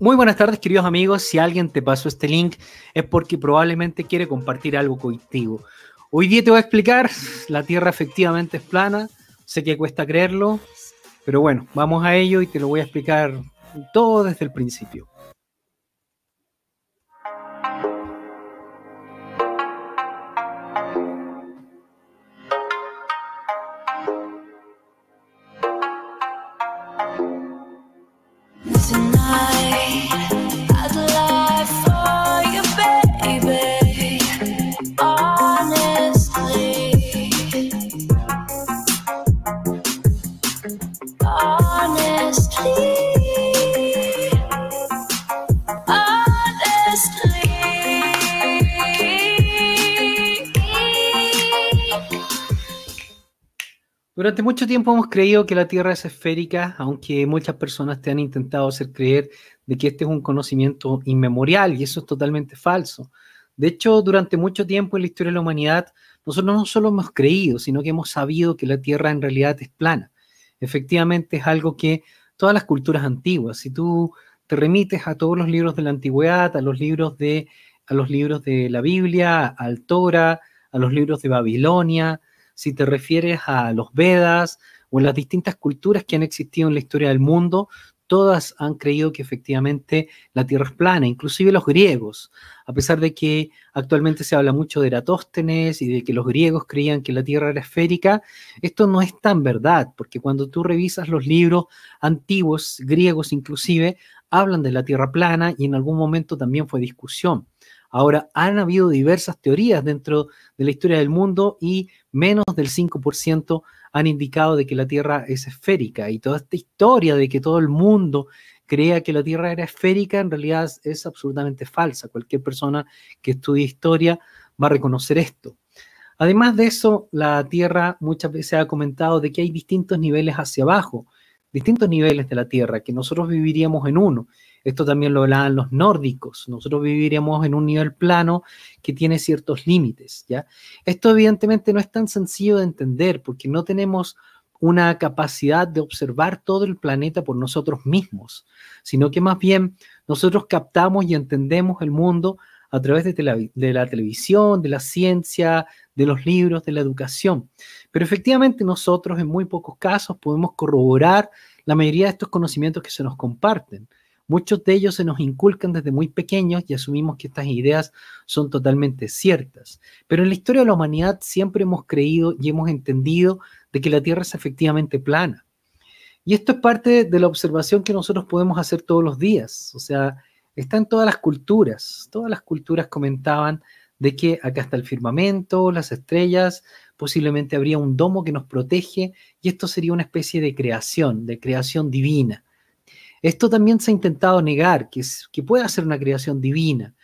Muy buenas tardes, queridos amigos. Si alguien te pasó este link es porque probablemente quiere compartir algo contigo. Hoy día te voy a explicar, la Tierra efectivamente es plana, sé que cuesta creerlo, pero bueno, vamos a ello y te lo voy a explicar todo desde el principio. Durante mucho tiempo hemos creído que la Tierra es esférica, aunque muchas personas te han intentado hacer creer de que este es un conocimiento inmemorial, y eso es totalmente falso. De hecho, durante mucho tiempo en la historia de la humanidad, nosotros no solo hemos creído, sino que hemos sabido que la Tierra en realidad es plana. Efectivamente, es algo que todas las culturas antiguas, si tú te remites a todos los libros de la antigüedad, a los libros de la Biblia, al Torá, a los libros de Babilonia, si te refieres a los Vedas o en las distintas culturas que han existido en la historia del mundo, todas han creído que efectivamente la Tierra es plana, inclusive los griegos, a pesar de que actualmente se habla mucho de Eratóstenes y de que los griegos creían que la Tierra era esférica. Esto no es tan verdad, porque cuando tú revisas los libros antiguos, griegos inclusive, hablan de la Tierra plana y en algún momento también fue discusión. Ahora, han habido diversas teorías dentro de la historia del mundo y menos del 5% han indicado de que la Tierra es esférica. Y toda esta historia de que todo el mundo crea que la Tierra era esférica, en realidad es absolutamente falsa. Cualquier persona que estudie historia va a reconocer esto. Además de eso, la Tierra muchas veces ha comentado de que hay distintos niveles hacia abajo, distintos niveles de la Tierra, que nosotros viviríamos en uno. Esto también lo hablaban los nórdicos. Nosotros viviríamos en un nivel plano que tiene ciertos límites, ¿ya? Esto evidentemente no es tan sencillo de entender porque no tenemos una capacidad de observar todo el planeta por nosotros mismos, sino que más bien nosotros captamos y entendemos el mundo a través de la televisión, de la ciencia, de los libros, de la educación. Pero efectivamente nosotros en muy pocos casos podemos corroborar la mayoría de estos conocimientos que se nos comparten. Muchos de ellos se nos inculcan desde muy pequeños y asumimos que estas ideas son totalmente ciertas. Pero en la historia de la humanidad siempre hemos creído y hemos entendido de que la Tierra es efectivamente plana. Y esto es parte de la observación que nosotros podemos hacer todos los días. O sea, está en todas las culturas. Todas las culturas comentaban de que acá está el firmamento, las estrellas, posiblemente habría un domo que nos protege y esto sería una especie de creación divina. Esto también se ha intentado negar, que pueda ser una creación divina,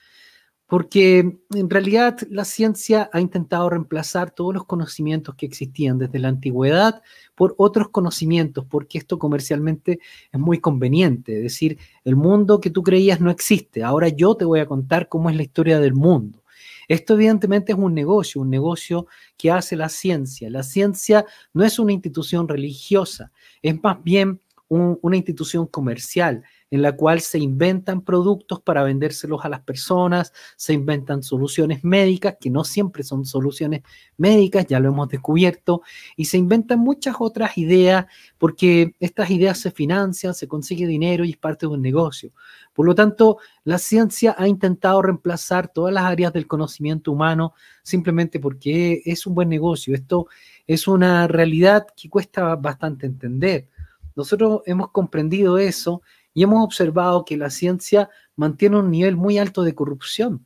porque en realidad la ciencia ha intentado reemplazar todos los conocimientos que existían desde la antigüedad por otros conocimientos, porque esto comercialmente es muy conveniente. Es decir, el mundo que tú creías no existe, ahora yo te voy a contar cómo es la historia del mundo. Esto evidentemente es un negocio que hace la ciencia. La ciencia no es una institución religiosa, es más bien una institución comercial en la cual se inventan productos para vendérselos a las personas, se inventan soluciones médicas que no siempre son soluciones médicas, ya lo hemos descubierto, y se inventan muchas otras ideas porque estas ideas se financian, se consigue dinero y es parte de un negocio. Por lo tanto, la ciencia ha intentado reemplazar todas las áreas del conocimiento humano simplemente porque es un buen negocio. Esto es una realidad que cuesta bastante entender. Nosotros hemos comprendido eso y hemos observado que la ciencia mantiene un nivel muy alto de corrupción.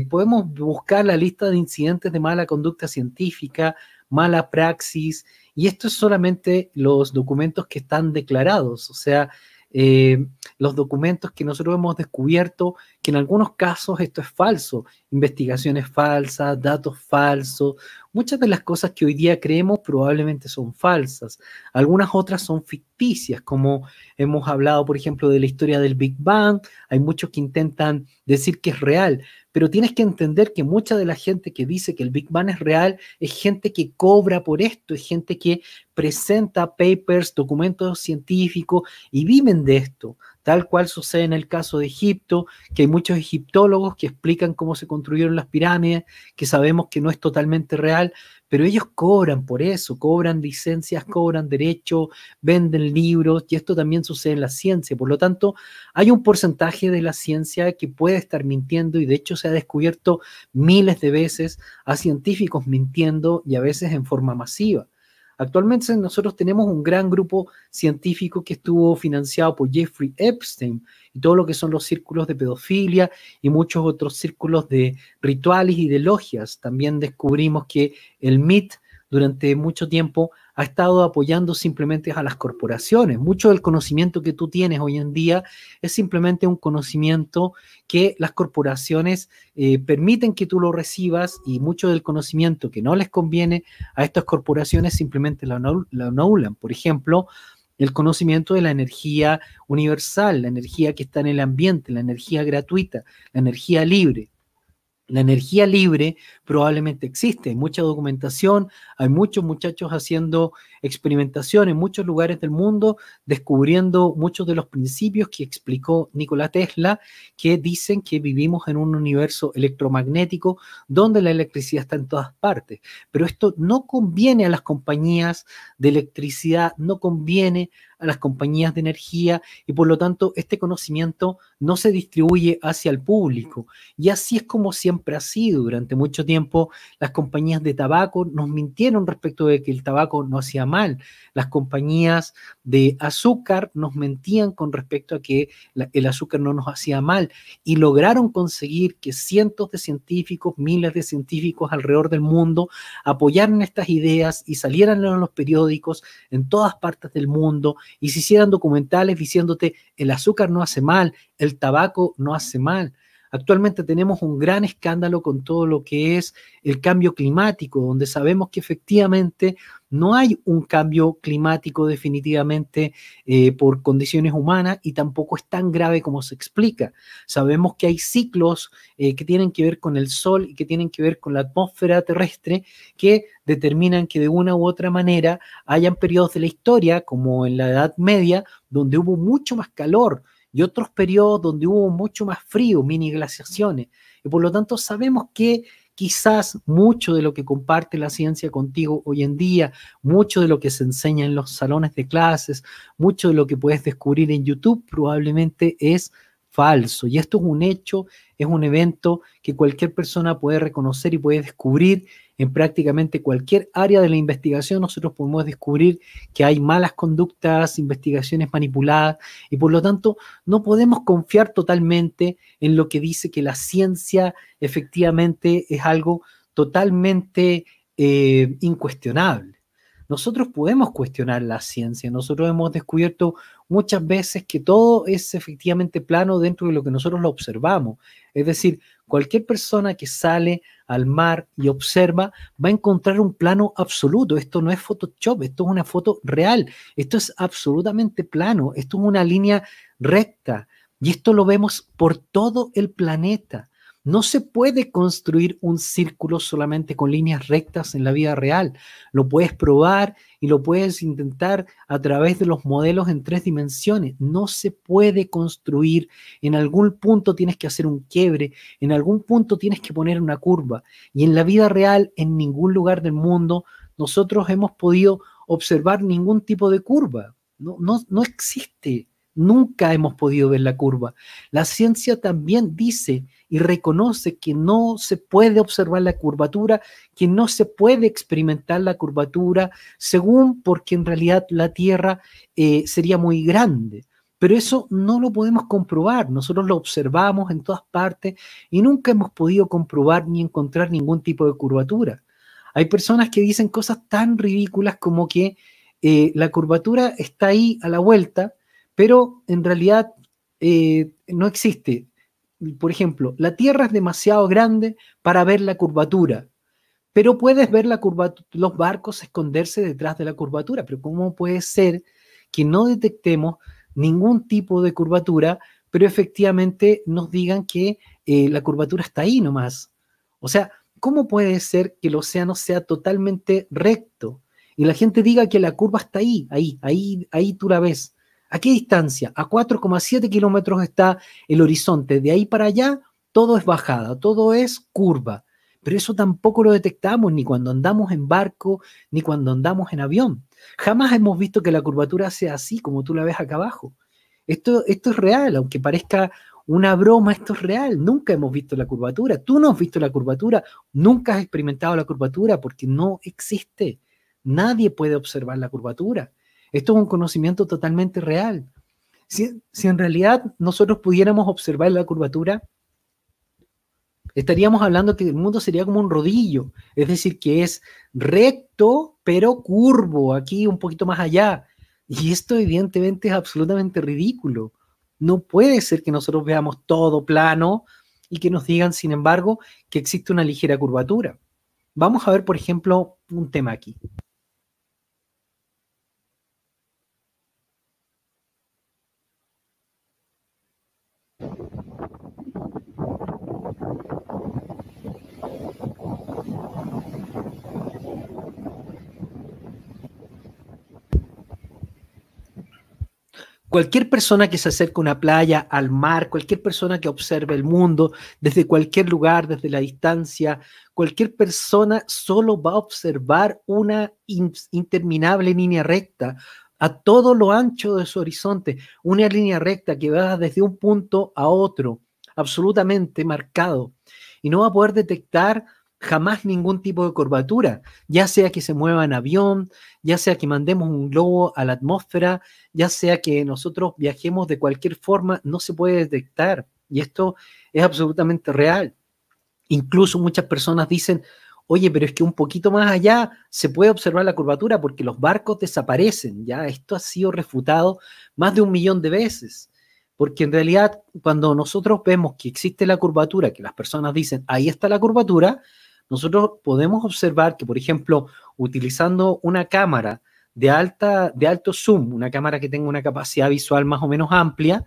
Podemos buscar la lista de incidentes de mala conducta científica, mala praxis, y esto es solamente los documentos que están declarados, o sea, los documentos que nosotros hemos descubierto que en algunos casos esto es falso, investigaciones falsas, datos falsos, muchas de las cosas que hoy día creemos probablemente son falsas, algunas otras son ficticias, como hemos hablado, por ejemplo, de la historia del Big Bang, hay muchos que intentan decir que es real, pero tienes que entender que mucha de la gente que dice que el Big Bang es real es gente que cobra por esto, es gente que presenta papers, documentos científicos y viven de esto. tal cual sucede en el caso de Egipto, que hay muchos egiptólogos que explican cómo se construyeron las pirámides, que sabemos que no es totalmente real, pero ellos cobran por eso, cobran licencias, cobran derechos, venden libros, y esto también sucede en la ciencia. Por lo tanto, hay un porcentaje de la ciencia que puede estar mintiendo, y de hecho se ha descubierto miles de veces a científicos mintiendo, y a veces en forma masiva. Actualmente nosotros tenemos un gran grupo científico que estuvo financiado por Jeffrey Epstein y todo lo que son los círculos de pedofilia y muchos otros círculos de rituales y de logias. También descubrimos que el MIT durante mucho tiempo ha estado apoyando simplemente a las corporaciones. Mucho del conocimiento que tú tienes hoy en día es simplemente un conocimiento que las corporaciones permiten que tú lo recibas, y mucho del conocimiento que no les conviene a estas corporaciones simplemente lo anulan. Por ejemplo, el conocimiento de la energía universal, la energía que está en el ambiente, la energía gratuita, la energía libre. La energía libre probablemente existe, hay mucha documentación, hay muchos muchachos haciendo experimentación en muchos lugares del mundo, descubriendo muchos de los principios que explicó Nikola Tesla, que dicen que vivimos en un universo electromagnético donde la electricidad está en todas partes. Pero esto no conviene a las compañías de electricidad, no conviene a las compañías de energía, y por lo tanto este conocimiento no se distribuye hacia el público. Y así es como siempre ha sido. Durante mucho tiempo las compañías de tabaco nos mintieron respecto de que el tabaco no hacía mal. Las compañías de azúcar nos mentían con respecto a que el azúcar no nos hacía mal, y lograron conseguir que cientos de científicos, miles de científicos alrededor del mundo apoyaran estas ideas y salieran en los periódicos en todas partes del mundo y se hicieran documentales diciéndote el azúcar no hace mal, el tabaco no hace mal. Actualmente tenemos un gran escándalo con todo lo que es el cambio climático, donde sabemos que efectivamente no hay un cambio climático definitivamente por condiciones humanas, y tampoco es tan grave como se explica. Sabemos que hay ciclos que tienen que ver con el sol y que tienen que ver con la atmósfera terrestre, que determinan que de una u otra manera hayan periodos de la historia, como en la Edad Media, donde hubo mucho más calor, y otros periodos donde hubo mucho más frío, mini glaciaciones. Y por lo tanto sabemos que quizás mucho de lo que comparte la ciencia contigo hoy en día, mucho de lo que se enseña en los salones de clases, mucho de lo que puedes descubrir en YouTube probablemente es falso. Y esto es un hecho, es un evento que cualquier persona puede reconocer y puede descubrir en prácticamente cualquier área de la investigación. Nosotros podemos descubrir que hay malas conductas, investigaciones manipuladas, y por lo tanto no podemos confiar totalmente en lo que dice que la ciencia efectivamente es algo totalmente incuestionable. Nosotros podemos cuestionar la ciencia. Nosotros hemos descubierto muchas veces que todo es efectivamente plano dentro de lo que nosotros lo observamos. Es decir, cualquier persona que sale al mar y observa va a encontrar un plano absoluto. Esto no es Photoshop, esto es una foto real. Esto es absolutamente plano. Esto es una línea recta. Y esto lo vemos por todo el planeta. No se puede construir un círculo solamente con líneas rectas en la vida real. Lo puedes probar y lo puedes intentar a través de los modelos en 3 dimensiones. No se puede construir. En algún punto tienes que hacer un quiebre, en algún punto tienes que poner una curva. Y en la vida real, en ningún lugar del mundo, nosotros hemos podido observar ningún tipo de curva. No existe. Nunca hemos podido ver la curva. La ciencia también dice y reconoce que no se puede observar la curvatura, que no se puede experimentar la curvatura, según porque en realidad la Tierra sería muy grande. Pero eso no lo podemos comprobar. Nosotros lo observamos en todas partes y nunca hemos podido comprobar ni encontrar ningún tipo de curvatura. Hay personas que dicen cosas tan ridículas como que la curvatura está ahí a la vuelta, pero en realidad no existe. Por ejemplo, la Tierra es demasiado grande para ver la curvatura, pero puedes ver la curvatura, los barcos esconderse detrás de la curvatura, pero ¿cómo puede ser que no detectemos ningún tipo de curvatura, pero efectivamente nos digan que la curvatura está ahí nomás? O sea, ¿cómo puede ser que el océano sea totalmente recto y la gente diga que la curva está ahí tú la ves? ¿A qué distancia? A 4,7 kilómetros está el horizonte. De ahí para allá, todo es bajada, todo es curva. Pero eso tampoco lo detectamos ni cuando andamos en barco, ni cuando andamos en avión. Jamás hemos visto que la curvatura sea así, como tú la ves acá abajo. Esto es real, aunque parezca una broma, esto es real. Nunca hemos visto la curvatura. Tú no has visto la curvatura, nunca has experimentado la curvatura porque no existe. Nadie puede observar la curvatura. Esto es un conocimiento totalmente real. Si en realidad nosotros pudiéramos observar la curvatura, estaríamos hablando que el mundo sería como un rodillo, es decir, que es recto pero curvo, aquí un poquito más allá. Y esto evidentemente es absolutamente ridículo. No puede ser que nosotros veamos todo plano y que nos digan, sin embargo, que existe una ligera curvatura. Vamos a ver, por ejemplo, un tema aquí. Cualquier persona que se acerque a una playa, al mar, cualquier persona que observe el mundo desde cualquier lugar, desde la distancia, cualquier persona solo va a observar una interminable línea recta a todo lo ancho de su horizonte, una línea recta que va desde un punto a otro, absolutamente marcado, y no va a poder detectar jamás ningún tipo de curvatura, ya sea que se mueva en avión, ya sea que mandemos un globo a la atmósfera, ya sea que nosotros viajemos de cualquier forma, no se puede detectar. Y esto es absolutamente real. Incluso muchas personas dicen, oye, pero es que un poquito más allá se puede observar la curvatura porque los barcos desaparecen. Ya esto ha sido refutado más de 1 millón de veces. Porque en realidad, cuando nosotros vemos que existe la curvatura, que las personas dicen, ahí está la curvatura, nosotros podemos observar que, por ejemplo, utilizando una cámara de alto zoom, una cámara que tenga una capacidad visual más o menos amplia,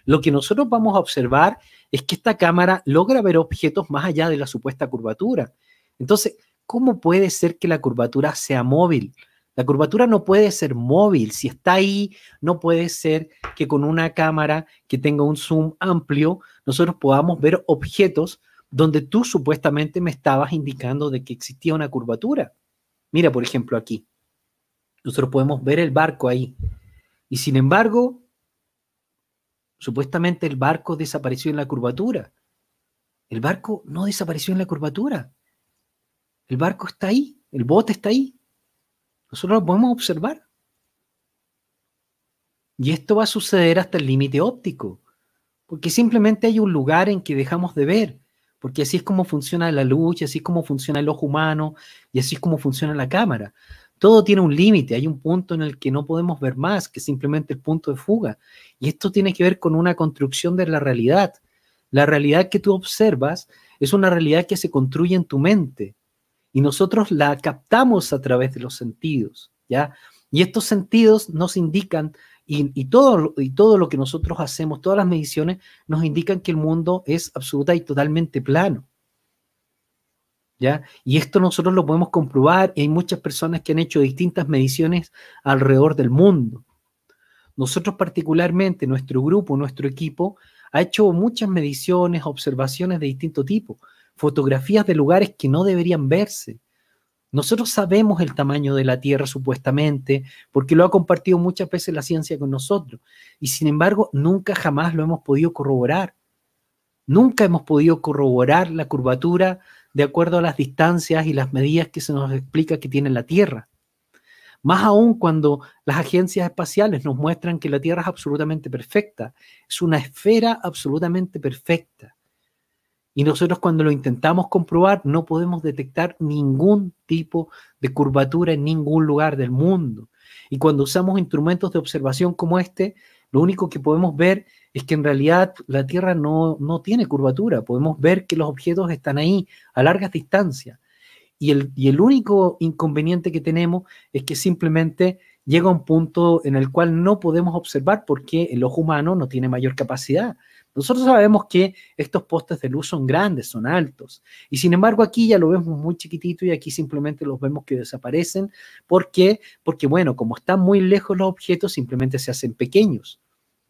lo que nosotros vamos a observar es que esta cámara logra ver objetos más allá de la supuesta curvatura. Entonces, ¿cómo puede ser que la curvatura sea móvil? La curvatura no puede ser móvil. Si está ahí, no puede ser que con una cámara que tenga un zoom amplio, nosotros podamos ver objetos donde tú supuestamente me estabas indicando de que existía una curvatura. Mira, por ejemplo, aquí. Nosotros podemos ver el barco ahí. Y sin embargo, supuestamente el barco desapareció en la curvatura. El barco no desapareció en la curvatura. El barco está ahí, el bote está ahí. Nosotros lo podemos observar. Y esto va a suceder hasta el límite óptico, porque simplemente hay un lugar en que dejamos de ver, porque así es como funciona la luz, y así es como funciona el ojo humano, y así es como funciona la cámara. Todo tiene un límite, hay un punto en el que no podemos ver más, que es simplemente el punto de fuga. Y esto tiene que ver con una construcción de la realidad. La realidad que tú observas es una realidad que se construye en tu mente y nosotros la captamos a través de los sentidos, ¿ya? Y estos sentidos nos indican, y todo lo que nosotros hacemos, todas las mediciones, nos indican que el mundo es absoluta y totalmente plano, ¿ya? Y esto nosotros lo podemos comprobar y hay muchas personas que han hecho distintas mediciones alrededor del mundo. Nosotros particularmente, nuestro grupo, nuestro equipo, ha hecho muchas mediciones, observaciones de distinto tipo, fotografías de lugares que no deberían verse. Nosotros sabemos el tamaño de la Tierra supuestamente, porque lo ha compartido muchas veces la ciencia con nosotros, y sin embargo nunca jamás lo hemos podido corroborar. Nunca hemos podido corroborar la curvatura de acuerdo a las distancias y las medidas que se nos explica que tiene la Tierra. Más aún cuando las agencias espaciales nos muestran que la Tierra es absolutamente perfecta, es una esfera absolutamente perfecta. Y nosotros cuando lo intentamos comprobar no podemos detectar ningún tipo de curvatura en ningún lugar del mundo. Y cuando usamos instrumentos de observación como este, lo único que podemos ver es que en realidad la Tierra no tiene curvatura. Podemos ver que los objetos están ahí a largas distancias. Y el único inconveniente que tenemos es que simplemente llega un punto en el cual no podemos observar porque el ojo humano no tiene mayor capacidad. Nosotros sabemos que estos postes de luz son grandes, son altos, y sin embargo aquí ya lo vemos muy chiquitito y aquí simplemente los vemos que desaparecen. ¿Por qué? Porque, bueno, como están muy lejos los objetos, simplemente se hacen pequeños.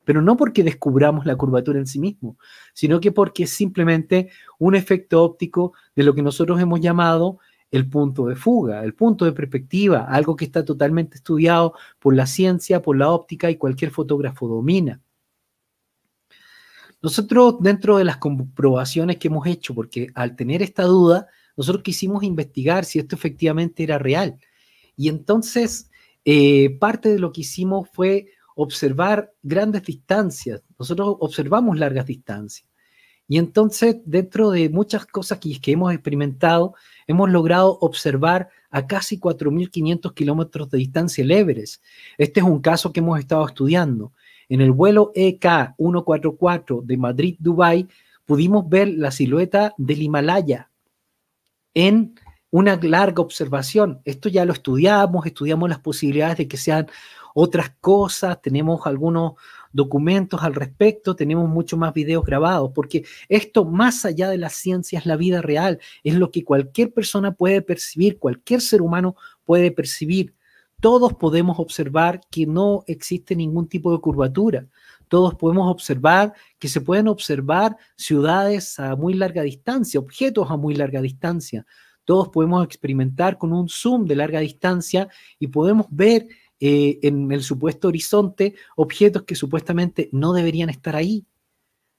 Pero no porque descubramos la curvatura en sí mismo, sino que porque es simplemente un efecto óptico de lo que nosotros hemos llamado el punto de fuga, el punto de perspectiva, algo que está totalmente estudiado por la ciencia, por la óptica y cualquier fotógrafo domina. Nosotros, dentro de las comprobaciones que hemos hecho, porque al tener esta duda, nosotros quisimos investigar si esto efectivamente era real. Y entonces, parte de lo que hicimos fue observar grandes distancias. Nosotros observamos largas distancias. Y entonces, dentro de muchas cosas que hemos experimentado, hemos logrado observar a casi 4.500 kilómetros de distancia el Everest. Este es un caso que hemos estado estudiando. En el vuelo EK 144 de Madrid-Dubái, pudimos ver la silueta del Himalaya en una larga observación. Esto ya lo estudiamos las posibilidades de que sean otras cosas, tenemos algunos documentos al respecto, tenemos muchos más videos grabados, porque esto, más allá de la ciencia, es la vida real, es lo que cualquier persona puede percibir, cualquier ser humano puede percibir. Todos podemos observar que no existe ningún tipo de curvatura. Todos podemos observar que se pueden observar ciudades a muy larga distancia, objetos a muy larga distancia. Todos podemos experimentar con un zoom de larga distancia y podemos ver en el supuesto horizonte objetos que supuestamente no deberían estar ahí.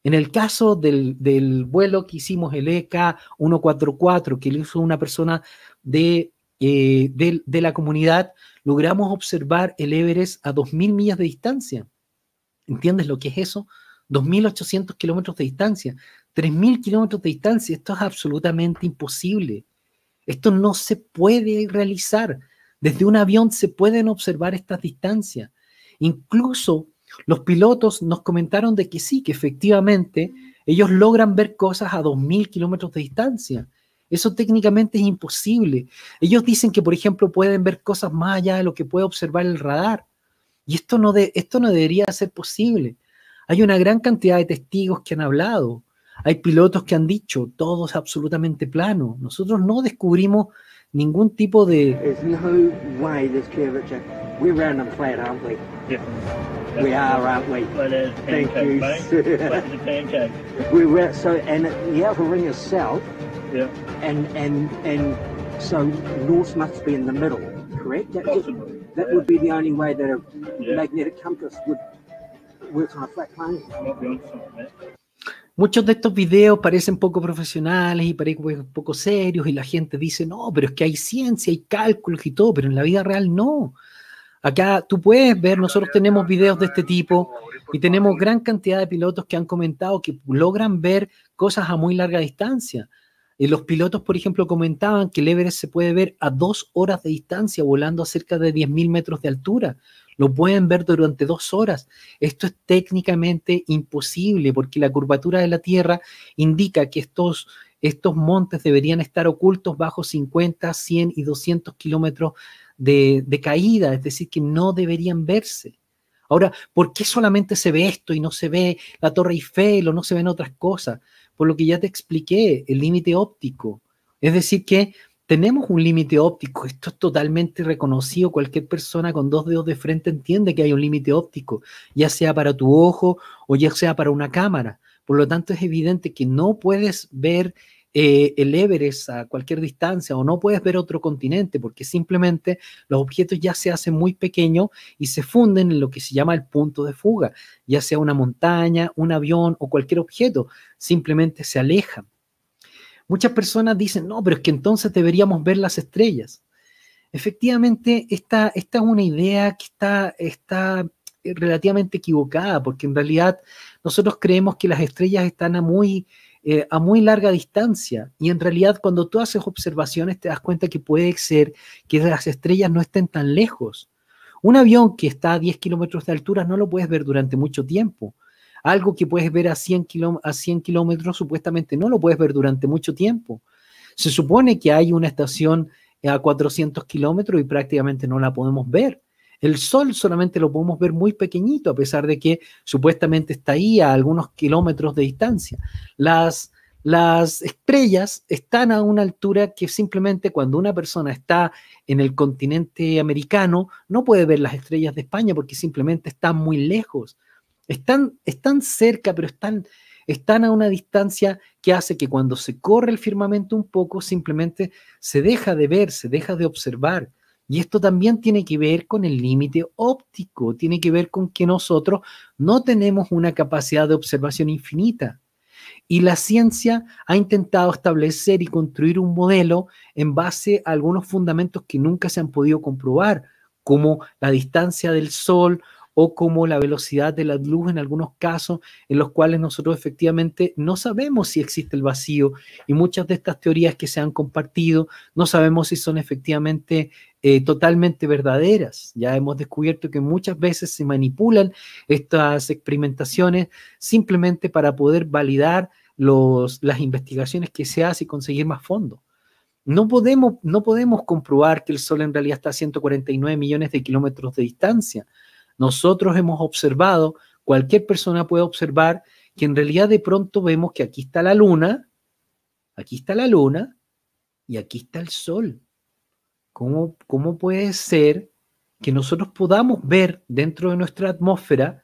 En el caso del vuelo que hicimos, el EK 144, que lo hizo una persona de la comunidad, logramos observar el Everest a 2.000 millas de distancia. ¿Entiendes lo que es eso? 2.800 kilómetros de distancia, 3.000 kilómetros de distancia. Esto es absolutamente imposible. Esto no se puede realizar. Desde un avión se pueden observar estas distancias. Incluso los pilotos nos comentaron de que sí, que efectivamente ellos logran ver cosas a 2.000 kilómetros de distancia. Eso técnicamente es imposible. Ellos dicen que, por ejemplo, pueden ver cosas más allá de lo que puede observar el radar. Y esto no debería ser posible. Hay una gran cantidad de testigos que han hablado. Hay pilotos que han dicho, todo es absolutamente plano. Nosotros no descubrimos ningún tipo de... There's no way there's curvature. We're round and flat, aren't we? Yeah. We are, aren't we? Flat as Thank pancake, you. mate. Flat as a pancake. We're so, and the outer ring is south, Yeah. and so north must be in the middle, correct? Possibly. That would be the only way that a Yeah. magnetic compass would work on a flat plane. Might be on something, mate. Muchos de estos videos parecen poco profesionales y parecen poco serios y la gente dice, no, pero es que hay ciencia, hay cálculos y todo, pero en la vida real no. Acá tú puedes ver, nosotros tenemos videos de este tipo y tenemos gran cantidad de pilotos que han comentado que logran ver cosas a muy larga distancia. Y los pilotos, por ejemplo, comentaban que el Everest se puede ver a 2 horas de distancia, volando a cerca de 10.000 metros de altura. Lo pueden ver durante 2 horas. Esto es técnicamente imposible porque la curvatura de la Tierra indica que estos montes deberían estar ocultos bajo 50, 100 y 200 kilómetros de caída, es decir, que no deberían verse. Ahora, ¿por qué solamente se ve esto y no se ve la Torre Eiffel o no se ven otras cosas? Por lo que ya te expliqué, el límite óptico. Es decir, que tenemos un límite óptico. Esto es totalmente reconocido. Cualquier persona con 2 dedos de frente entiende que hay un límite óptico, ya sea para tu ojo o ya sea para una cámara. Por lo tanto, es evidente que no puedes ver el Everest a cualquier distancia o no puedes ver otro continente porque simplemente los objetos ya se hacen muy pequeños y se funden en lo que se llama el punto de fuga, ya sea una montaña, un avión o cualquier objeto, simplemente se alejan. Muchas personas dicen, no, pero es que entonces deberíamos ver las estrellas. Efectivamente, esta es una idea que está relativamente equivocada porque en realidad nosotros creemos que las estrellas están a muy larga distancia y en realidad cuando tú haces observaciones te das cuenta que puede ser que las estrellas no estén tan lejos. Un avión que está a 10 kilómetros de altura no lo puedes ver durante mucho tiempo. Algo que puedes ver a 100 kilómetros supuestamente no lo puedes ver durante mucho tiempo. Se supone que hay una estación a 400 kilómetros y prácticamente no la podemos ver. El Sol solamente lo podemos ver muy pequeñito, a pesar de que supuestamente está ahí a algunos kilómetros de distancia. Las estrellas están a una altura que simplemente cuando una persona está en el continente americano no puede ver las estrellas de España porque simplemente están muy lejos. Están cerca, pero están a una distancia que hace que cuando se corre el firmamento un poco, simplemente se deja de ver, se deja de observar. Y esto también tiene que ver con el límite óptico, tiene que ver con que nosotros no tenemos una capacidad de observación infinita. Y la ciencia ha intentado establecer y construir un modelo en base a algunos fundamentos que nunca se han podido comprobar, como la distancia del Sol o como la velocidad de la luz en algunos casos en los cuales nosotros efectivamente no sabemos si existe el vacío, y muchas de estas teorías que se han compartido no sabemos si son efectivamente totalmente verdaderas. Ya hemos descubierto que muchas veces se manipulan estas experimentaciones simplemente para poder validar las investigaciones que se hacen y conseguir más fondos. No podemos comprobar que el Sol en realidad está a 149 millones de kilómetros de distancia. Nosotros hemos observado, cualquier persona puede observar que en realidad de pronto vemos que aquí está la Luna y aquí está el Sol. ¿Cómo puede ser que nosotros podamos ver dentro de nuestra atmósfera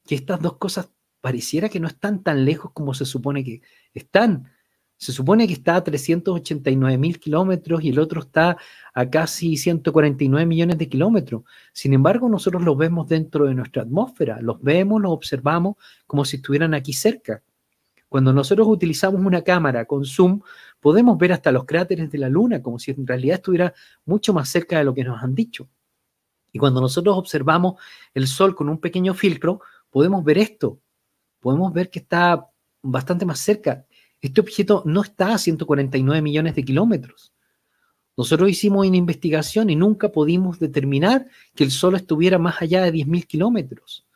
que estas dos cosas pareciera que no están tan lejos como se supone que están? Se supone que está a 389.000 kilómetros y el otro está a casi 149 millones de kilómetros. Sin embargo, nosotros los vemos dentro de nuestra atmósfera, los vemos, los observamos como si estuvieran aquí cerca. Cuando nosotros utilizamos una cámara con zoom, podemos ver hasta los cráteres de la Luna, como si en realidad estuviera mucho más cerca de lo que nos han dicho. Y cuando nosotros observamos el Sol con un pequeño filtro, podemos ver esto. Podemos ver que está bastante más cerca. Este objeto no está a 149 millones de kilómetros. Nosotros hicimos una investigación y nunca pudimos determinar que el Sol estuviera más allá de 10.000 kilómetros.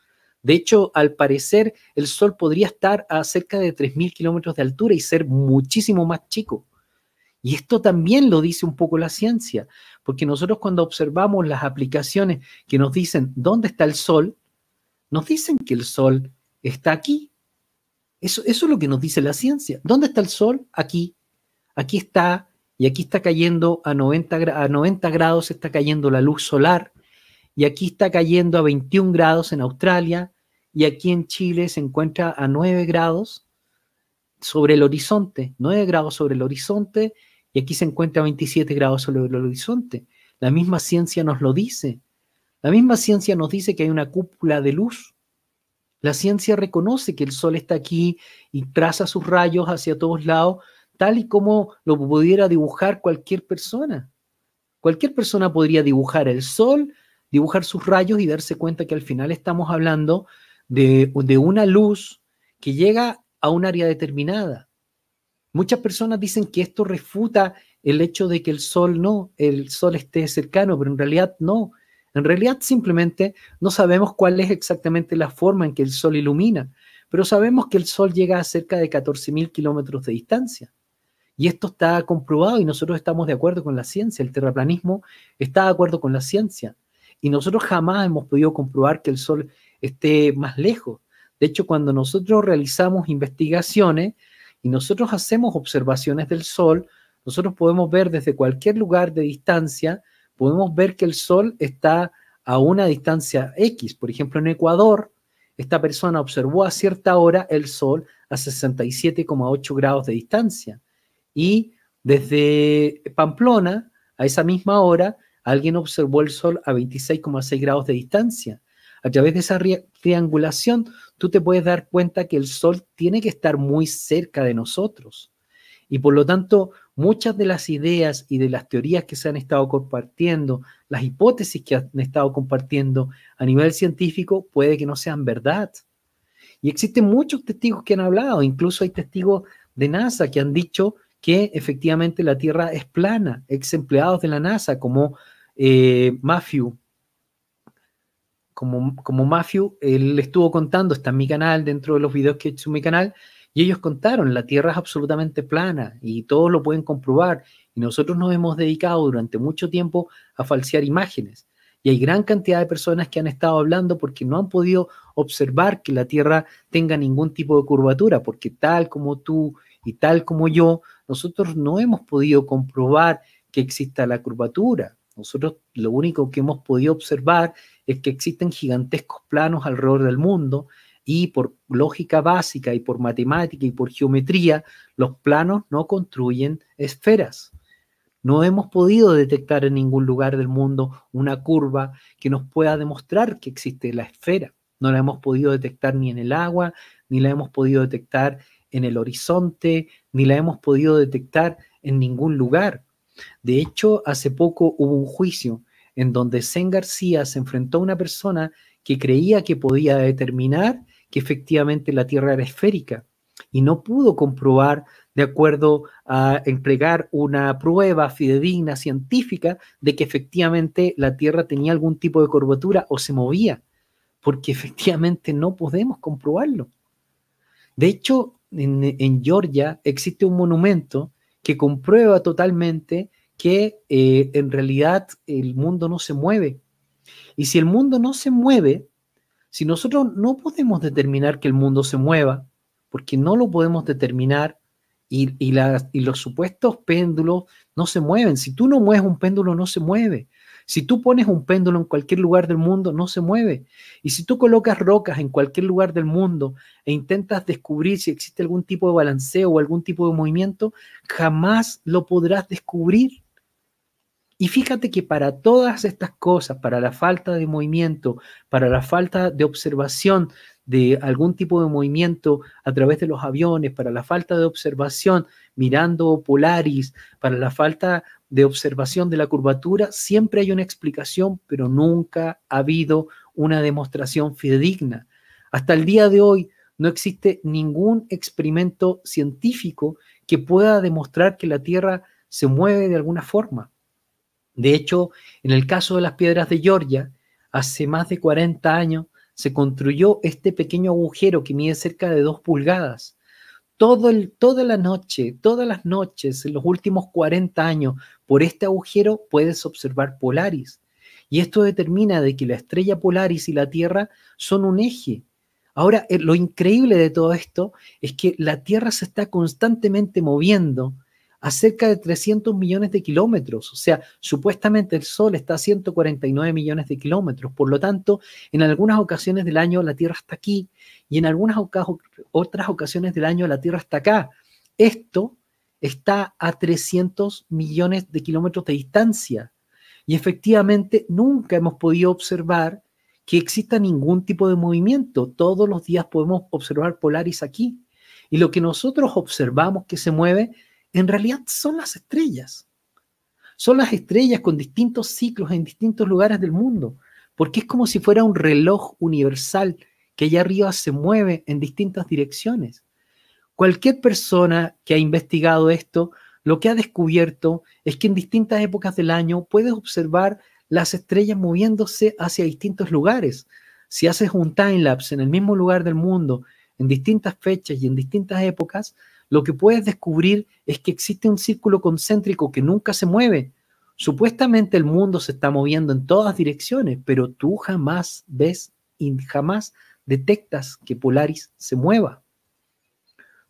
De hecho, al parecer, el Sol podría estar a cerca de 3.000 kilómetros de altura y ser muchísimo más chico. Y esto también lo dice un poco la ciencia, porque nosotros cuando observamos las aplicaciones que nos dicen dónde está el Sol, nos dicen que el Sol está aquí. Eso es lo que nos dice la ciencia. ¿Dónde está el Sol? Aquí. Aquí está, y aquí está cayendo a 90 grados, está cayendo la luz solar, y aquí está cayendo a 21 grados en Australia, y aquí en Chile se encuentra a 9 grados sobre el horizonte, 9 grados sobre el horizonte, y aquí se encuentra a 27 grados sobre el horizonte. La misma ciencia nos lo dice. La misma ciencia nos dice que hay una cúpula de luz. La ciencia reconoce que el Sol está aquí y traza sus rayos hacia todos lados, tal y como lo pudiera dibujar cualquier persona. Cualquier persona podría dibujar el Sol, dibujar sus rayos y darse cuenta que al final estamos hablando de una luz que llega a un área determinada. Muchas personas dicen que esto refuta el hecho de que el Sol esté cercano, pero en realidad no. En realidad simplemente no sabemos cuál es exactamente la forma en que el Sol ilumina, pero sabemos que el Sol llega a cerca de 14.000 kilómetros de distancia. Y esto está comprobado y nosotros estamos de acuerdo con la ciencia. El terraplanismo está de acuerdo con la ciencia. Y nosotros jamás hemos podido comprobar que el Sol esté más lejos. De hecho, cuando nosotros realizamos investigaciones y nosotros hacemos observaciones del Sol, nosotros podemos ver desde cualquier lugar de distancia, podemos ver que el Sol está a una distancia X. Por ejemplo, en Ecuador, esta persona observó a cierta hora el Sol a 67,8 grados de distancia. Y desde Pamplona, a esa misma hora, alguien observó el Sol a 26,6 grados de distancia. A través de esa triangulación, tú te puedes dar cuenta que el Sol tiene que estar muy cerca de nosotros. Y por lo tanto, muchas de las ideas y de las teorías que se han estado compartiendo, las hipótesis que han estado compartiendo a nivel científico, puede que no sean verdad. Y existen muchos testigos que han hablado, incluso hay testigos de NASA que han dicho que efectivamente la Tierra es plana, ex empleados de la NASA como Matthew. Como Matthew, él estuvo contando, está en mi canal, dentro de los videos que he hecho en mi canal, y ellos contaron, la Tierra es absolutamente plana y todos lo pueden comprobar. Y nosotros nos hemos dedicado durante mucho tiempo a falsear imágenes. Y hay gran cantidad de personas que han estado hablando porque no han podido observar que la Tierra tenga ningún tipo de curvatura, porque tal como tú y tal como yo, nosotros no hemos podido comprobar que exista la curvatura. Nosotros lo único que hemos podido observar es que existen gigantescos planos alrededor del mundo y por lógica básica y por matemática y por geometría, los planos no construyen esferas. No hemos podido detectar en ningún lugar del mundo una curva que nos pueda demostrar que existe la esfera. No la hemos podido detectar ni en el agua, ni la hemos podido detectar en el horizonte, ni la hemos podido detectar en ningún lugar. De hecho, hace poco hubo un juicio en donde Zen García se enfrentó a una persona que creía que podía determinar que efectivamente la Tierra era esférica y no pudo comprobar de acuerdo a emplear una prueba fidedigna científica de que efectivamente la Tierra tenía algún tipo de curvatura o se movía, porque efectivamente no podemos comprobarlo. De hecho, en Georgia existe un monumento que comprueba totalmente que en realidad el mundo no se mueve. Y si el mundo no se mueve, si nosotros no podemos determinar que el mundo se mueva, porque no lo podemos determinar y los supuestos péndulos no se mueven. Si tú no mueves un péndulo, no se mueve. Si tú pones un péndulo en cualquier lugar del mundo, no se mueve. Y si tú colocas rocas en cualquier lugar del mundo e intentas descubrir si existe algún tipo de balanceo o algún tipo de movimiento, jamás lo podrás descubrir. Y fíjate que para todas estas cosas, para la falta de movimiento, para la falta de observación de algún tipo de movimiento a través de los aviones, para la falta de observación mirando Polaris, para la falta de observación de la curvatura, siempre hay una explicación, pero nunca ha habido una demostración fidedigna. Hasta el día de hoy no existe ningún experimento científico que pueda demostrar que la Tierra se mueve de alguna forma. De hecho, en el caso de las piedras de Georgia, hace más de 40 años se construyó este pequeño agujero que mide cerca de 2 pulgadas. Todas las noches, en los últimos 40 años, por este agujero puedes observar Polaris. Y esto determina de que la estrella Polaris y la Tierra son un eje. Ahora, lo increíble de todo esto es que la Tierra se está constantemente moviendo a cerca de 300 millones de kilómetros. O sea, supuestamente el Sol está a 149 millones de kilómetros. Por lo tanto, en algunas ocasiones del año la Tierra está aquí y en algunas otras ocasiones del año la Tierra está acá. Esto está a 300 millones de kilómetros de distancia. Y efectivamente nunca hemos podido observar que exista ningún tipo de movimiento. Todos los días podemos observar Polaris aquí. Y lo que nosotros observamos que se mueve en realidad son las estrellas. Son las estrellas con distintos ciclos en distintos lugares del mundo, porque es como si fuera un reloj universal que allá arriba se mueve en distintas direcciones. Cualquier persona que ha investigado esto, lo que ha descubierto es que en distintas épocas del año puedes observar las estrellas moviéndose hacia distintos lugares. Si haces un timelapse en el mismo lugar del mundo, en distintas fechas y en distintas épocas, lo que puedes descubrir es que existe un círculo concéntrico que nunca se mueve. Supuestamente el mundo se está moviendo en todas direcciones, pero tú jamás ves y jamás detectas que Polaris se mueva.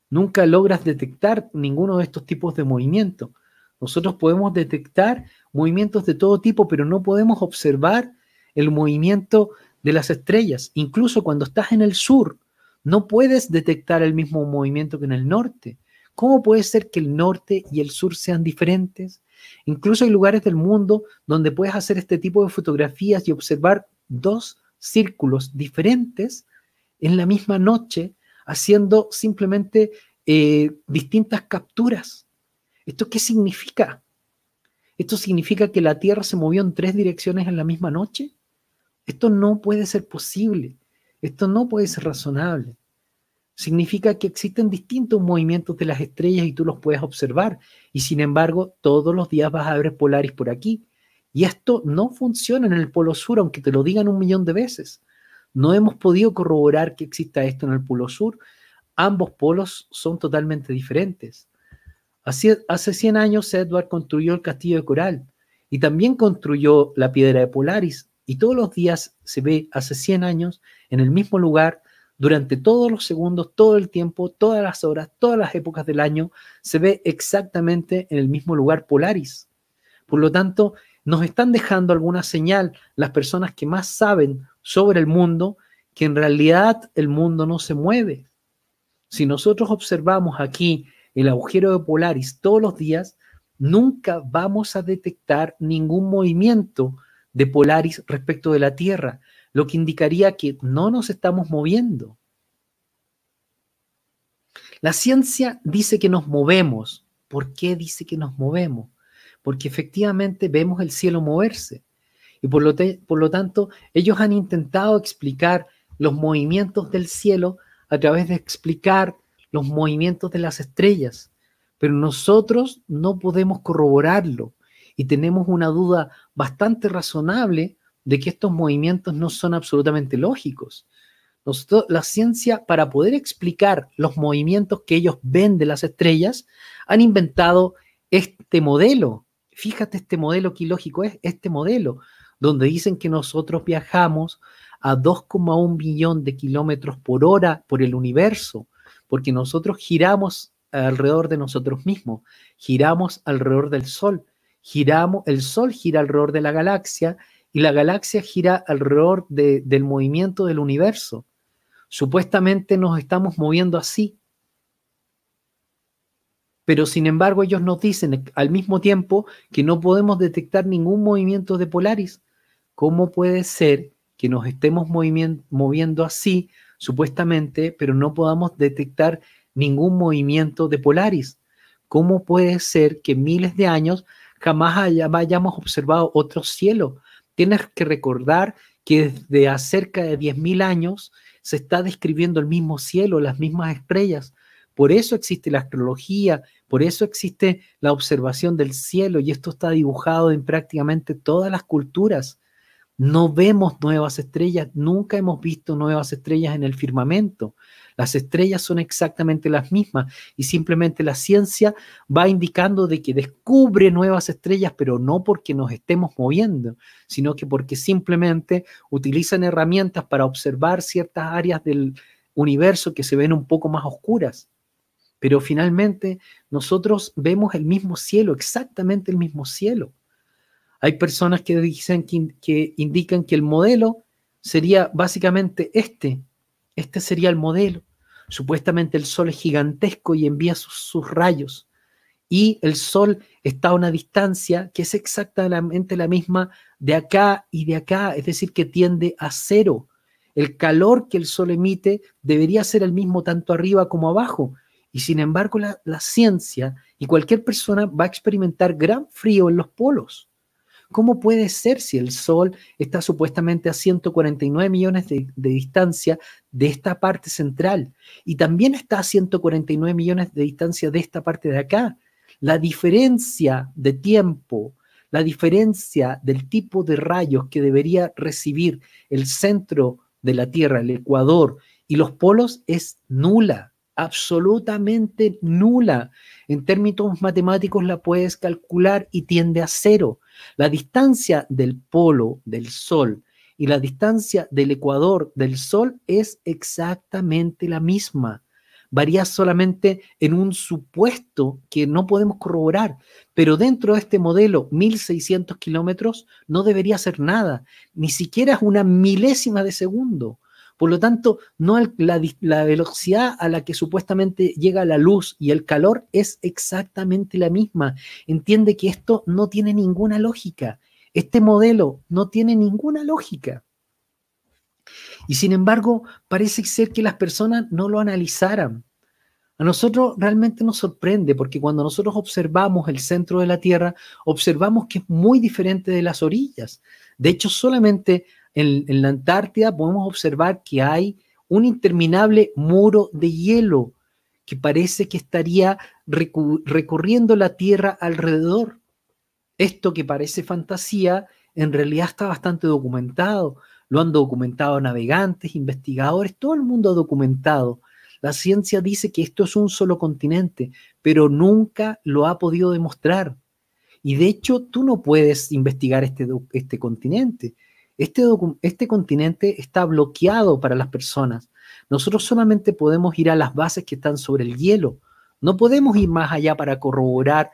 Nunca logras detectar ninguno de estos tipos de movimiento. Nosotros podemos detectar movimientos de todo tipo, pero no podemos observar el movimiento de las estrellas. Incluso cuando estás en el sur, no puedes detectar el mismo movimiento que en el norte. ¿Cómo puede ser que el norte y el sur sean diferentes? Incluso hay lugares del mundo donde puedes hacer este tipo de fotografías y observar 2 círculos diferentes en la misma noche, haciendo simplemente distintas capturas. ¿Esto qué significa? ¿Esto significa que la Tierra se movió en 3 direcciones en la misma noche? Esto no puede ser posible. Esto no puede ser razonable. Significa que existen distintos movimientos de las estrellas y tú los puedes observar. Y sin embargo, todos los días vas a ver Polaris por aquí. Y esto no funciona en el Polo Sur, aunque te lo digan 1.000.000 de veces. No hemos podido corroborar que exista esto en el Polo Sur. Ambos polos son totalmente diferentes. Hace 100 años Edward construyó el castillo de coral y también construyó la piedra de Polaris. y todos los días se ve hace 100 años en el mismo lugar, durante todos los segundos, todo el tiempo, todas las horas, todas las épocas del año, se ve exactamente en el mismo lugar Polaris. Por lo tanto, nos están dejando alguna señal las personas que más saben sobre el mundo, que en realidad el mundo no se mueve. Si nosotros observamos aquí el agujero de Polaris todos los días, nunca vamos a detectar ningún movimiento de Polaris respecto de la Tierra, lo que indicaría que no nos estamos moviendo. La ciencia dice que nos movemos. ¿Por qué dice que nos movemos? Porque efectivamente vemos el cielo moverse. Y por lo tanto, ellos han intentado explicar los movimientos del cielo a través de explicar los movimientos de las estrellas. Pero nosotros no podemos corroborarlo y tenemos una duda bastante razonable de que estos movimientos no son absolutamente lógicos. La ciencia, para poder explicar los movimientos que ellos ven de las estrellas, han inventado este modelo. Fíjate este modelo, qué ilógico es este modelo, donde dicen que nosotros viajamos a 2,1 billón de kilómetros por hora por el universo, porque nosotros giramos alrededor de nosotros mismos, giramos alrededor del Sol, el Sol gira alrededor de la galaxia y la galaxia gira alrededor del movimiento del universo. Supuestamente nos estamos moviendo así. Pero sin embargo ellos nos dicen al mismo tiempo que no podemos detectar ningún movimiento de Polaris. ¿Cómo puede ser que nos estemos moviendo así, supuestamente, pero no podamos detectar ningún movimiento de Polaris? ¿Cómo puede ser que en miles de años jamás hayamos observado otro cielo? Tienes que recordar que desde hace cerca de 10.000 años se está describiendo el mismo cielo, las mismas estrellas. Por eso existe la astrología, por eso existe la observación del cielo, y esto está dibujado en prácticamente todas las culturas. No vemos nuevas estrellas, nunca hemos visto nuevas estrellas en el firmamento. Las estrellas son exactamente las mismas y simplemente la ciencia va indicando de que descubre nuevas estrellas, pero no porque nos estemos moviendo, sino que porque simplemente utilizan herramientas para observar ciertas áreas del universo que se ven un poco más oscuras. Pero finalmente nosotros vemos el mismo cielo, exactamente el mismo cielo. Hay personas que dicen que indican que el modelo sería básicamente este sería el modelo. Supuestamente el Sol es gigantesco y envía sus rayos. Y el Sol está a una distancia que es exactamente la misma de acá y de acá, es decir, que tiende a cero. El calor que el Sol emite debería ser el mismo tanto arriba como abajo. Y sin embargo, la ciencia y cualquier persona va a experimentar gran frío en los polos. ¿Cómo puede ser si el Sol está supuestamente a 149 millones de distancia de esta parte central y también está a 149 millones de distancia de esta parte de acá? La diferencia de tiempo, la diferencia del tipo de rayos que debería recibir el centro de la Tierra, el ecuador y los polos es nula, absolutamente nula. En términos matemáticos la puedes calcular y tiende a cero. La distancia del polo del Sol y la distancia del ecuador del Sol es exactamente la misma. Varía solamente en un supuesto que no podemos corroborar, pero dentro de este modelo, 1.600 kilómetros no debería ser nada, ni siquiera es una milésima de segundo. Por lo tanto, la velocidad a la que supuestamente llega la luz y el calor es exactamente la misma. Entiende que esto no tiene ninguna lógica. Este modelo no tiene ninguna lógica. Y sin embargo, parece ser que las personas no lo analizaran. A nosotros realmente nos sorprende porque cuando nosotros observamos el centro de la Tierra, observamos que es muy diferente de las orillas. De hecho, solamente en la Antártida podemos observar que hay un interminable muro de hielo que parece que estaría recorriendo la Tierra alrededor. Esto que parece fantasía, en realidad está bastante documentado. Lo han documentado navegantes, investigadores, todo el mundo ha documentado. La ciencia dice que esto es un solo continente, pero nunca lo ha podido demostrar. Y de hecho, tú no puedes investigar este continente. Este continente está bloqueado para las personas. Nosotros solamente podemos ir a las bases que están sobre el hielo. No podemos ir más allá para corroborar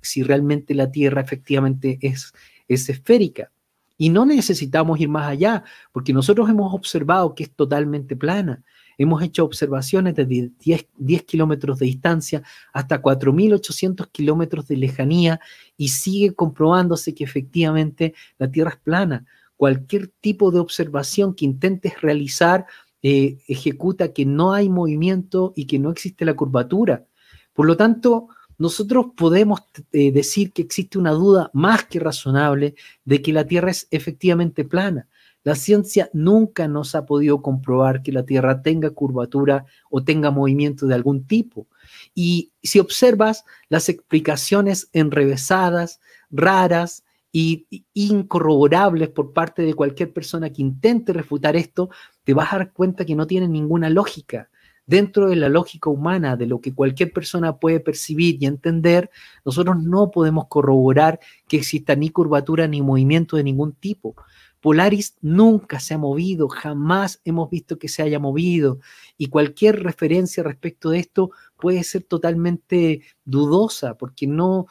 si realmente la Tierra efectivamente es esférica. Y no necesitamos ir más allá, porque nosotros hemos observado que es totalmente plana. Hemos hecho observaciones desde 10 kilómetros de distancia hasta 4.800 kilómetros de lejanía y sigue comprobándose que efectivamente la Tierra es plana. Cualquier tipo de observación que intentes realizar ejecuta que no hay movimiento y que no existe la curvatura. Por lo tanto, nosotros podemos decir que existe una duda más que razonable de que la Tierra es efectivamente plana. La ciencia nunca nos ha podido comprobar que la Tierra tenga curvatura o tenga movimiento de algún tipo. Y si observas las explicaciones enrevesadas, raras e incorroborables por parte de cualquier persona que intente refutar esto, te vas a dar cuenta que no tienen ninguna lógica. Dentro de la lógica humana, de lo que cualquier persona puede percibir y entender, nosotros no podemos corroborar que exista ni curvatura ni movimiento de ningún tipo. Polaris nunca se ha movido, jamás hemos visto que se haya movido, y cualquier referencia respecto de esto puede ser totalmente dudosa, porque no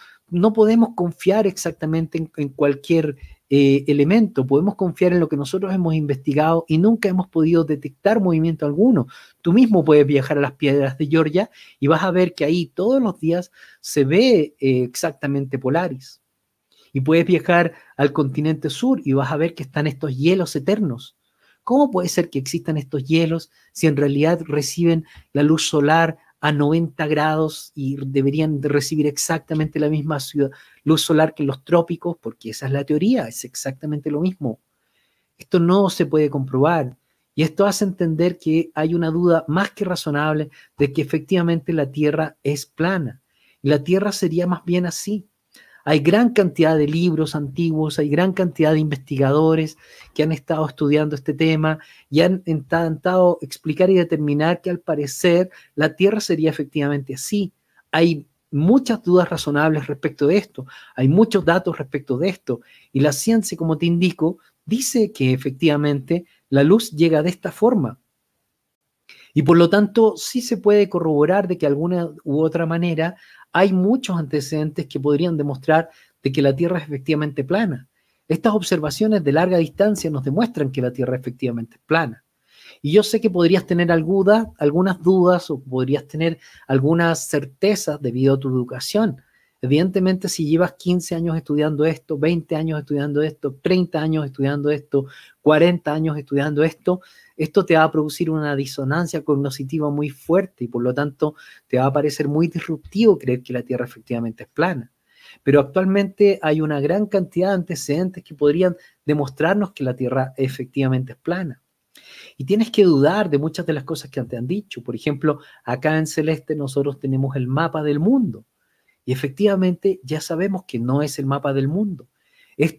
podemos confiar exactamente en cualquier elemento. Podemos confiar en lo que nosotros hemos investigado y nunca hemos podido detectar movimiento alguno. Tú mismo puedes viajar a las piedras de Georgia y vas a ver que ahí todos los días se ve exactamente Polaris. Y puedes viajar al continente sur y vas a ver que están estos hielos eternos. ¿Cómo puede ser que existan estos hielos si en realidad reciben la luz solar a 90 grados y deberían de recibir exactamente la misma luz solar que en los trópicos? Porque esa es la teoría, es exactamente lo mismo. Esto no se puede comprobar y esto hace entender que hay una duda más que razonable de que efectivamente la Tierra es plana. Y la Tierra sería más bien así. Hay gran cantidad de libros antiguos, hay gran cantidad de investigadores que han estado estudiando este tema y han intentado explicar y determinar que al parecer la Tierra sería efectivamente así. Hay muchas dudas razonables respecto de esto, hay muchos datos respecto de esto y la ciencia, como te indico, dice que efectivamente la luz llega de esta forma. Y por lo tanto, sí se puede corroborar de que de alguna u otra manera hay muchos antecedentes que podrían demostrar de que la Tierra es efectivamente plana. Estas observaciones de larga distancia nos demuestran que la Tierra efectivamente es plana. Y yo sé que podrías tener algunas dudas o podrías tener algunas certezas debido a tu educación. Evidentemente, si llevas 15 años estudiando esto, 20 años estudiando esto, 30 años estudiando esto, 40 años estudiando esto, esto te va a producir una disonancia cognitiva muy fuerte y por lo tanto te va a parecer muy disruptivo creer que la Tierra efectivamente es plana. Pero actualmente hay una gran cantidad de antecedentes que podrían demostrarnos que la Tierra efectivamente es plana. Y tienes que dudar de muchas de las cosas que te han dicho. Por ejemplo, acá en Celeste nosotros tenemos el mapa del mundo. Y efectivamente ya sabemos que no es el mapa del mundo.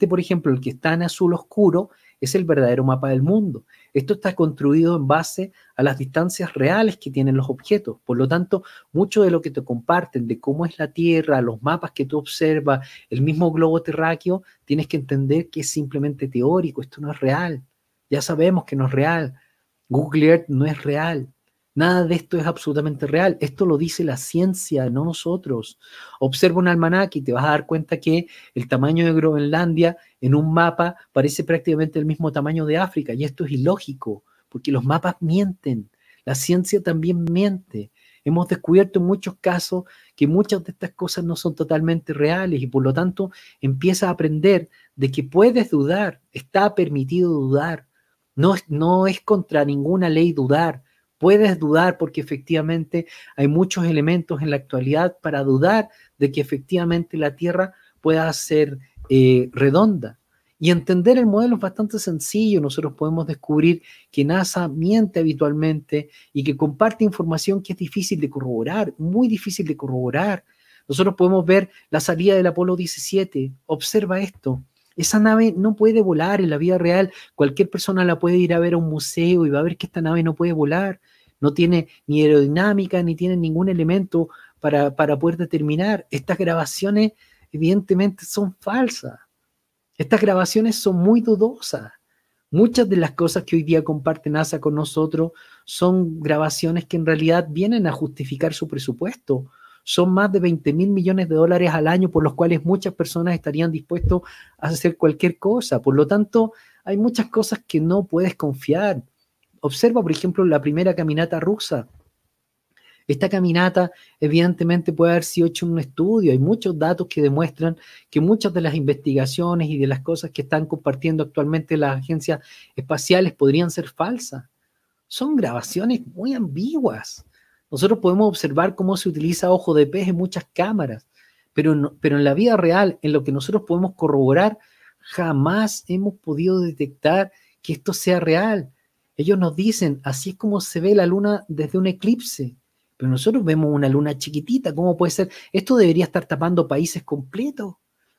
Por ejemplo, el que está en azul oscuro, es el verdadero mapa del mundo. Esto está construido en base a las distancias reales que tienen los objetos. Por lo tanto, mucho de lo que te comparten de cómo es la Tierra, los mapas que tú observas, el mismo globo terráqueo, tienes que entender que es simplemente teórico. Esto no es real. Ya sabemos que no es real. Google Earth no es real. Nada de esto es absolutamente real. Esto lo dice la ciencia, no nosotros. Observa un almanaque y te vas a dar cuenta que el tamaño de Groenlandia en un mapa parece prácticamente el mismo tamaño de África. Y esto es ilógico, porque los mapas mienten. La ciencia también miente. Hemos descubierto en muchos casos que muchas de estas cosas no son totalmente reales y por lo tanto empieza a aprender de que puedes dudar. Está permitido dudar. No es contra ninguna ley dudar. Puedes dudar porque efectivamente hay muchos elementos en la actualidad para dudar de que efectivamente la Tierra pueda ser redonda. Y entender el modelo es bastante sencillo. Nosotros podemos descubrir que NASA miente habitualmente y que comparte información que es difícil de corroborar, muy difícil de corroborar. Nosotros podemos ver la salida del Apolo 17. Observa esto. Esa nave no puede volar en la vida real. Cualquier persona la puede ir a ver a un museo y va a ver que esta nave no puede volar. No tiene ni aerodinámica, ni tiene ningún elemento para poder determinar. Estas grabaciones evidentemente son falsas. Estas grabaciones son muy dudosas. Muchas de las cosas que hoy día comparte NASA con nosotros son grabaciones que en realidad vienen a justificar su presupuesto. Son más de 20.000 millones de dólares al año por los cuales muchas personas estarían dispuestos a hacer cualquier cosa. Por lo tanto, hay muchas cosas que no puedes confiar. Observa, por ejemplo, la primera caminata rusa. Esta caminata evidentemente puede haber sido hecho en un estudio. Hay muchos datos que demuestran que muchas de las investigaciones y de las cosas que están compartiendo actualmente las agencias espaciales podrían ser falsas. Son grabaciones muy ambiguas. Nosotros podemos observar cómo se utiliza ojo de pez en muchas cámaras, pero en la vida real, en lo que nosotros podemos corroborar, jamás hemos podido detectar que esto sea real. Ellos nos dicen, así es como se ve la luna desde un eclipse. Pero nosotros vemos una luna chiquitita. ¿Cómo puede ser? Esto debería estar tapando países completos.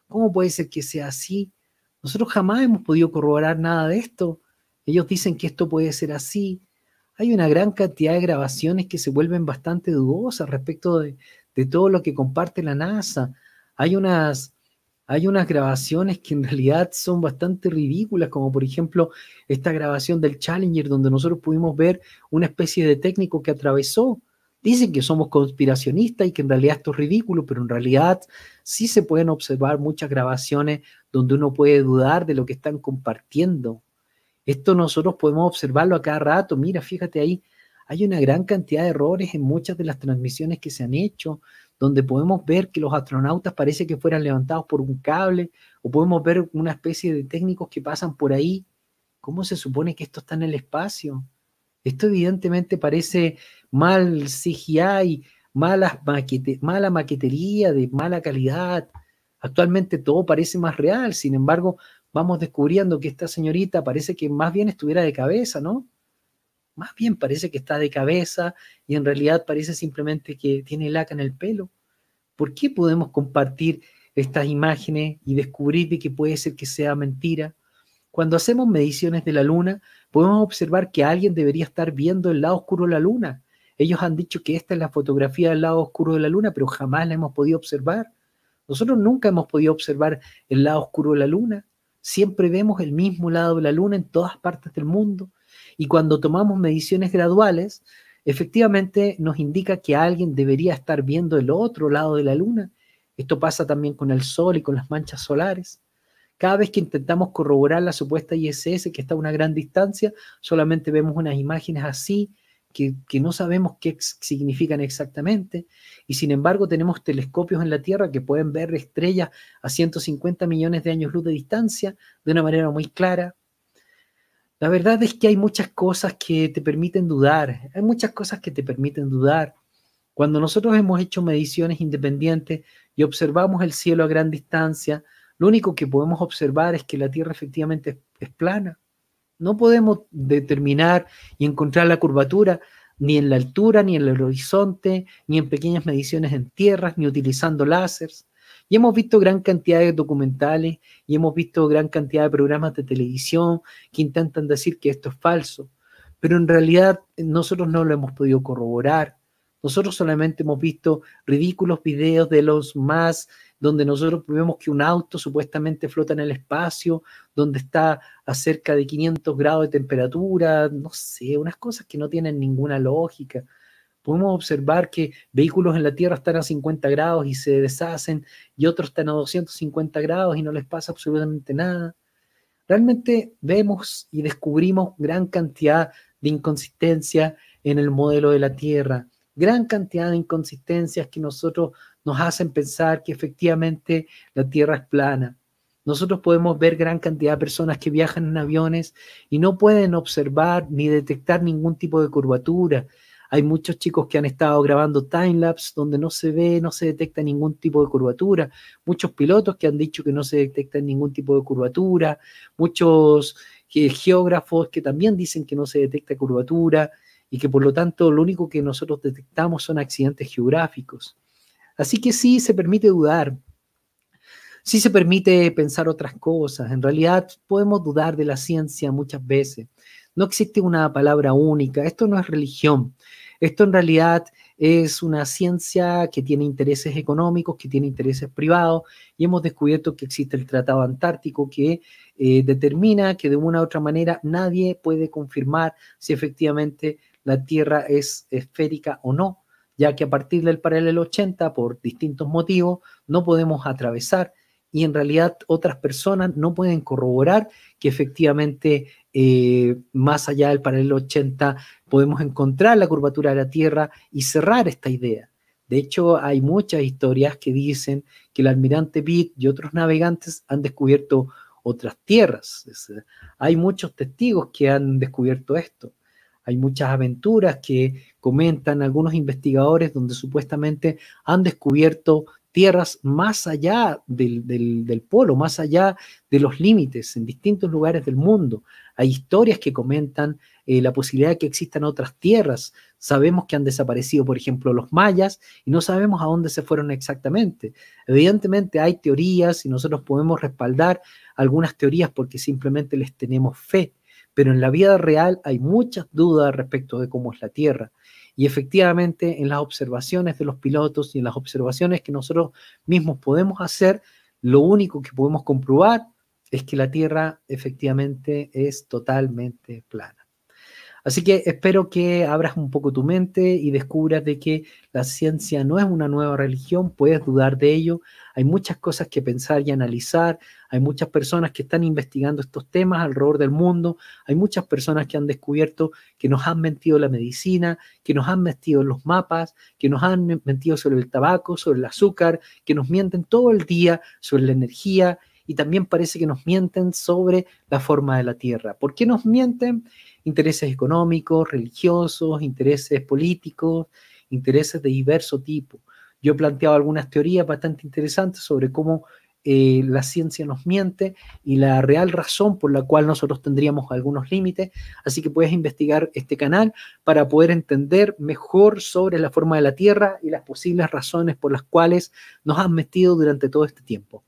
¿Cómo puede ser que sea así? Nosotros jamás hemos podido corroborar nada de esto. Ellos dicen que esto puede ser así. Hay una gran cantidad de grabaciones que se vuelven bastante dudosas respecto de todo lo que comparte la NASA. Hay unas grabaciones que en realidad son bastante ridículas, como por ejemplo esta grabación del Challenger, donde nosotros pudimos ver una especie de técnico que atravesó. Dicen que somos conspiracionistas y que en realidad esto es ridículo, pero en realidad sí se pueden observar muchas grabaciones donde uno puede dudar de lo que están compartiendo. Esto nosotros podemos observarlo a cada rato. Mira, fíjate ahí, hay una gran cantidad de errores en muchas de las transmisiones que se han hecho, donde podemos ver que los astronautas parece que fueran levantados por un cable, o podemos ver una especie de técnicos que pasan por ahí. ¿Cómo se supone que esto está en el espacio? Esto evidentemente parece mal CGI, mala maquetería de mala calidad. Actualmente todo parece más real, sin embargo, vamos descubriendo que esta señorita parece que más bien estuviera de cabeza, ¿no? Más bien parece que está de cabeza y en realidad parece simplemente que tiene laca en el pelo. ¿Por qué podemos compartir estas imágenes y descubrir de que puede ser que sea mentira? Cuando hacemos mediciones de la luna, podemos observar que alguien debería estar viendo el lado oscuro de la luna. Ellos han dicho que esta es la fotografía del lado oscuro de la luna, pero jamás la hemos podido observar. Nosotros nunca hemos podido observar el lado oscuro de la luna. Siempre vemos el mismo lado de la luna en todas partes del mundo. Y cuando tomamos mediciones graduales, efectivamente nos indica que alguien debería estar viendo el otro lado de la luna. Esto pasa también con el Sol y con las manchas solares. Cada vez que intentamos corroborar la supuesta ISS, que está a una gran distancia, solamente vemos unas imágenes así, que no sabemos qué significan exactamente, y sin embargo tenemos telescopios en la Tierra que pueden ver estrellas a 150 millones de años luz de distancia de una manera muy clara. La verdad es que hay muchas cosas que te permiten dudar, Cuando nosotros hemos hecho mediciones independientes y observamos el cielo a gran distancia, lo único que podemos observar es que la Tierra efectivamente es plana. No podemos determinar y encontrar la curvatura ni en la altura, ni en el horizonte, ni en pequeñas mediciones en tierras, ni utilizando láseres. Y hemos visto gran cantidad de documentales y hemos visto gran cantidad de programas de televisión que intentan decir que esto es falso. Pero en realidad nosotros no lo hemos podido corroborar. Nosotros solamente hemos visto ridículos videos de los más, donde nosotros vemos que un auto supuestamente flota en el espacio, donde está a cerca de 500 grados de temperatura, no sé, unas cosas que no tienen ninguna lógica. Podemos observar que vehículos en la Tierra están a 50 grados y se deshacen, y otros están a 250 grados y no les pasa absolutamente nada. Realmente vemos y descubrimos gran cantidad de inconsistencia en el modelo de la Tierra, gran cantidad de inconsistencias que nosotros nos hacen pensar que efectivamente la Tierra es plana. Nosotros podemos ver gran cantidad de personas que viajan en aviones y no pueden observar ni detectar ningún tipo de curvatura. Hay muchos chicos que han estado grabando timelapse donde no se ve, no se detecta ningún tipo de curvatura. Muchos pilotos que han dicho que no se detecta ningún tipo de curvatura. Muchos geógrafos que también dicen que no se detecta curvatura y que por lo tanto lo único que nosotros detectamos son accidentes geográficos. Así que sí se permite dudar, sí se permite pensar otras cosas. En realidad podemos dudar de la ciencia muchas veces. No existe una palabra única, esto no es religión. Esto en realidad es una ciencia que tiene intereses económicos, que tiene intereses privados, y hemos descubierto que existe el Tratado Antártico que determina que de una u otra manera nadie puede confirmar si efectivamente la Tierra es esférica o no, ya que a partir del paralelo 80, por distintos motivos, no podemos atravesar y en realidad otras personas no pueden corroborar que efectivamente más allá del paralelo 80 podemos encontrar la curvatura de la Tierra y cerrar esta idea. De hecho, hay muchas historias que dicen que el almirante Pitt y otros navegantes han descubierto otras tierras. Hay muchos testigos que han descubierto esto. Hay muchas aventuras que comentan algunos investigadores donde supuestamente han descubierto tierras más allá del polo, más allá de los límites, en distintos lugares del mundo. Hay historias que comentan la posibilidad de que existan otras tierras. Sabemos que han desaparecido, por ejemplo, los mayas y no sabemos a dónde se fueron exactamente. Evidentemente hay teorías y nosotros podemos respaldar algunas teorías porque simplemente les tenemos fe, pero en la vida real hay muchas dudas respecto de cómo es la Tierra. Y efectivamente en las observaciones de los pilotos y en las observaciones que nosotros mismos podemos hacer, lo único que podemos comprobar es que la Tierra efectivamente es totalmente plana. Así que espero que abras un poco tu mente y descubras de que la ciencia no es una nueva religión, puedes dudar de ello, hay muchas cosas que pensar y analizar, hay muchas personas que están investigando estos temas alrededor del mundo, hay muchas personas que han descubierto que nos han mentido la medicina, que nos han mentido los mapas, que nos han mentido sobre el tabaco, sobre el azúcar, que nos mienten todo el día sobre la energía y también parece que nos mienten sobre la forma de la Tierra. ¿Por qué nos mienten? Intereses económicos, religiosos, intereses políticos, intereses de diverso tipo. Yo he planteado algunas teorías bastante interesantes sobre cómo la ciencia nos miente y la real razón por la cual nosotros tendríamos algunos límites, así que puedes investigar este canal para poder entender mejor sobre la forma de la Tierra y las posibles razones por las cuales nos han metido durante todo este tiempo.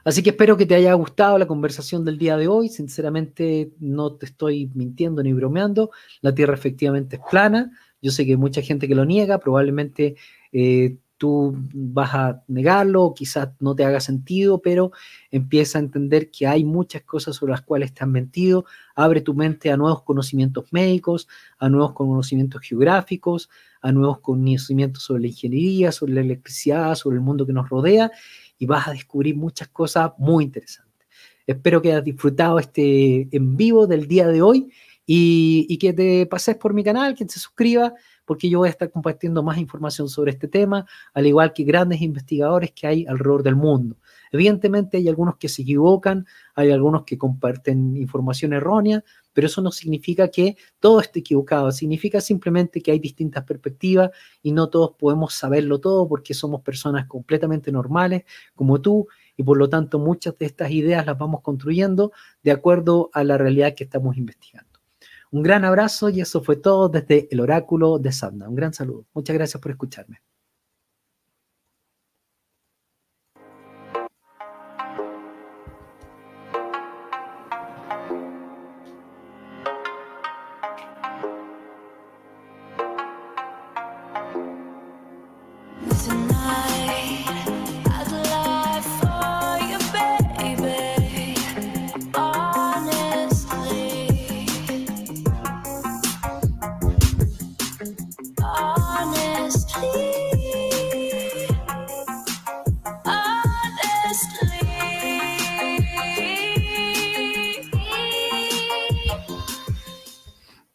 Así que espero que te haya gustado la conversación del día de hoy. Sinceramente, no te estoy mintiendo ni bromeando. La Tierra efectivamente es plana. Yo sé que hay mucha gente que lo niega. Probablemente tú vas a negarlo, o quizás no te haga sentido, pero empieza a entender que hay muchas cosas sobre las cuales te han mentido. Abre tu mente a nuevos conocimientos médicos, a nuevos conocimientos geográficos, a nuevos conocimientos sobre la ingeniería, sobre la electricidad, sobre el mundo que nos rodea, y vas a descubrir muchas cosas muy interesantes. Espero que hayas disfrutado este en vivo del día de hoy y que te pases por mi canal, que te suscribas, porque yo voy a estar compartiendo más información sobre este tema, al igual que grandes investigadores que hay alrededor del mundo. Evidentemente hay algunos que se equivocan, hay algunos que comparten información errónea, pero eso no significa que todo esté equivocado, significa simplemente que hay distintas perspectivas y no todos podemos saberlo todo porque somos personas completamente normales como tú y por lo tanto muchas de estas ideas las vamos construyendo de acuerdo a la realidad que estamos investigando. Un gran abrazo y eso fue todo desde el Oráculo de Sadna. Un gran saludo. Muchas gracias por escucharme.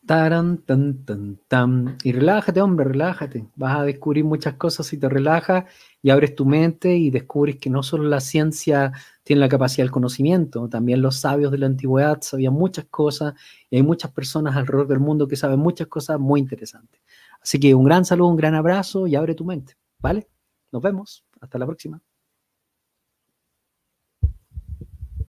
Taran, tan, tan, tan. Y relájate, hombre, relájate. Vas a descubrir muchas cosas si te relajas y abres tu mente y descubres que no solo la ciencia tiene la capacidad del conocimiento, también los sabios de la antigüedad sabían muchas cosas y hay muchas personas alrededor del mundo que saben muchas cosas muy interesantes. Así que un gran saludo, un gran abrazo y abre tu mente, ¿vale? Nos vemos. Hasta la próxima.